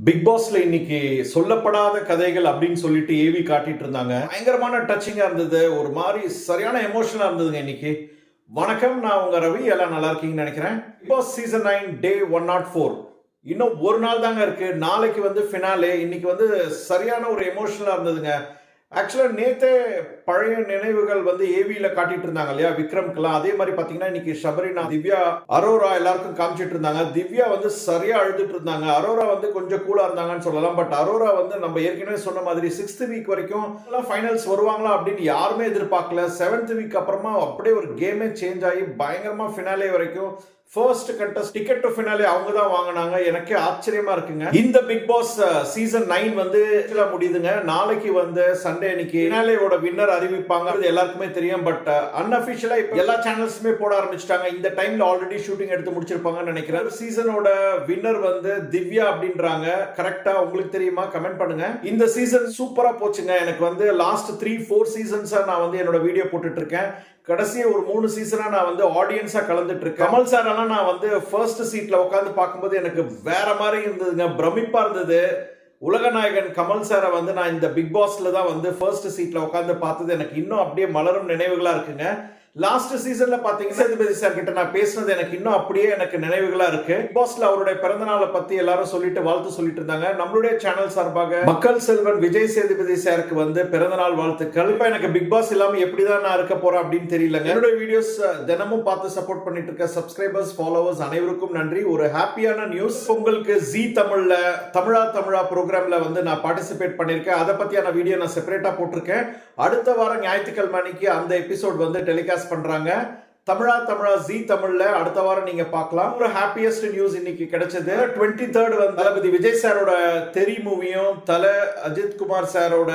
Big பாஸ்ல இன்னைக்கு சொல்லப்படாத கதைகள் அப்படின்னு சொல்லிட்டு ஏவி காட்டிட்டு இருந்தாங்க. பயங்கரமான டச்சிங்கா இருந்தது. ஒரு மாதிரி சரியான எமோஷனலா இருந்ததுங்க இன்னைக்கு. வணக்கம், நான் உங்க ரவி. எல்லாம் நல்லா இருக்கீங்கன்னு நினைக்கிறேன். பிக் பாஸ் சீசன் 9 டே 104 இன்னும் ஒரு நாள் தாங்க இருக்கு. நாளைக்கு வந்து ஃபினாலே. இன்னைக்கு வந்து சரியான ஒரு எமோஷனலா இருந்ததுங்க. ஆக்சுவலா நேத்தே பழைய நினைவுகள் வந்து ஏவியில காட்டிட்டு இருந்தாங்க இல்லையா, விக்ரம்க்குலாம். அதே மாதிரி பாத்தீங்கன்னா இன்னைக்கு ஷபரினா, திவ்யா, அரோரா எல்லாருக்கும் காமிச்சிட்டு இருந்தாங்க. திவ்யா வந்து சரியா அழுதுட்டு இருந்தாங்க. அரோரா வந்து கொஞ்சம் கூலா இருந்தாங்கன்னு சொல்லலாம். பட் அரோரா வந்து நம்ம ஏற்கனவே சொன்ன மாதிரி 6th வீக் வரைக்கும் ஃபைனல்ஸ் வருவாங்களா அப்படின்னு யாருமே எதிர்பார்க்கல. 7th வீக் அப்புறமா அப்படியே ஒரு கேமே சேஞ்ச் ஆகி பயங்கரமா ஃபினாலே வரைக்கும் first contest ticket to finale அவங்க தான் வாங்கினாங்க. எனக்கே ஆச்சரியமா இருக்குங்க. இந்த பிக் பாஸ் சீசன் 9 வந்து முடியுதுங்க. நாளைக்கு வந்து சண்டே அன்னைக்கு ஃபினாலேயோட வின்னர் அறிவிப்பாங்க. எல்லாருக்குமே தெரியும். பட் அன்அபிஷியலா இப்ப எல்லா சேனல்ஸுமே போட ஆரம்பிச்சிட்டாங்க. இந்த டைம்ல ஆல்ரெடி ஷூட்டிங் எடுத்து முடிச்சிருப்பாங்கன்னு நினைக்கிறேன். சீசனோட வின்னர் வந்து திவ்யா அப்படின்றாங்க. கரெக்டா உங்களுக்கு தெரியுமா? கமெண்ட் பண்ணுங்க. இந்த சீசன் சூப்பரா போச்சுங்க. எனக்கு வந்து லாஸ்ட் 3-4 சீசன்ஸா நான் வந்து என்னோட வீடியோ போட்டுட்டு இருக்கேன். கடைசியா ஒரு 3 சீசனா நான் வந்து ஆடியன்ஸா கலந்துட்டு இருக்கேன். கமல் சார் எல்லாம் நான் வந்து ஃபர்ஸ்ட் சீட்ல உட்காந்து பார்க்கும்போது எனக்கு வேற மாதிரி இருந்ததுங்க. பிரமிப்பா இருந்தது. உலகநாயகன் கமல் சாரை வந்து நான் இந்த பிக் பாஸ்ல தான் வந்து ஃபர்ஸ்ட் சீட்ல உட்காந்து பார்த்தது எனக்கு இன்னும் அப்படியே மலரும் நினைவுகளா இருக்குங்க. லாஸ்ட் சீசன்ல பாத்தீங்கன்னா சேதுபதி சார் கிட்ட நான் பேசினது எனக்கு இன்னும் அப்படியே எனக்கு நினைவுகளா இருக்கு. பிக் பாஸ்ல அவருடைய பிறந்த நாளை பத்தி எல்லாரும் சொல்லிட்டு வாழ்த்து சொல்லிட்டு இருந்தாங்க. நம்மளுடைய சேனல் சார்பாக மக்கள் செல்வன் விஜய் சேதுபதி சாருக்கு வந்து பிறந்த நாள் வாழ்த்துக்கள். இப்ப எனக்கு பிக் பாஸ் இல்லாம எப்படிதான் நான் இருக்க போறேன் அப்படின்னு தெரியலங்க. என்னுடைய வீடியோஸ் தினமும் பார்த்து சப்போர்ட் பண்ணிட்டு இருக்க சப்ஸ்கிரைபர்ஸ், ஃபாலோவர்ஸ் அனைவருக்கும் நன்றி. ஒரு ஹாப்பியான நியூஸ், உங்களுக்கு ஜி தமிழ்ல தமிழா ப்ரோக்ராம்ல வந்து நான் பார்ட்டிசிபேட் பண்ணிருக்கேன். அதை பத்தியான வீடியோ நான் செப்பரேட்டா போட்டிருக்கேன். அடுத்த வாரம் ஞாயிற்றுக்கிழமை அன்னைக்கு அந்த எபிசோட் வந்து டெலிகாஸ்ட் பண்றாங்க. தமிழா ஜி தமிழ்ல அடுத்த வாரம் நீங்க பார்க்கலாம். ஒரு ஹாப்பியஸ்ட் நியூஸ் இன்னைக்கு கிடைச்சது. 23rd வந்து தளபதி விஜய் சாரோட தெரி மூவியும் அஜித் குமார் சாரோட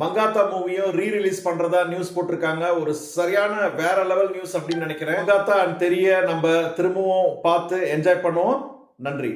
மங்காத்தா மூவியும் ரீ-ரிலீஸ் பண்றதா நியூஸ் போட்டிருக்காங்க. ஒரு சரியான வேற லெவல் நியூஸ் அப்படின்னு நினைக்கிறேன். மங்காத்தா அண்ட் தெரிய நம்ம திரும்பவும் பார்த்து என்ஜாய் பண்ணுவோம். நன்றி.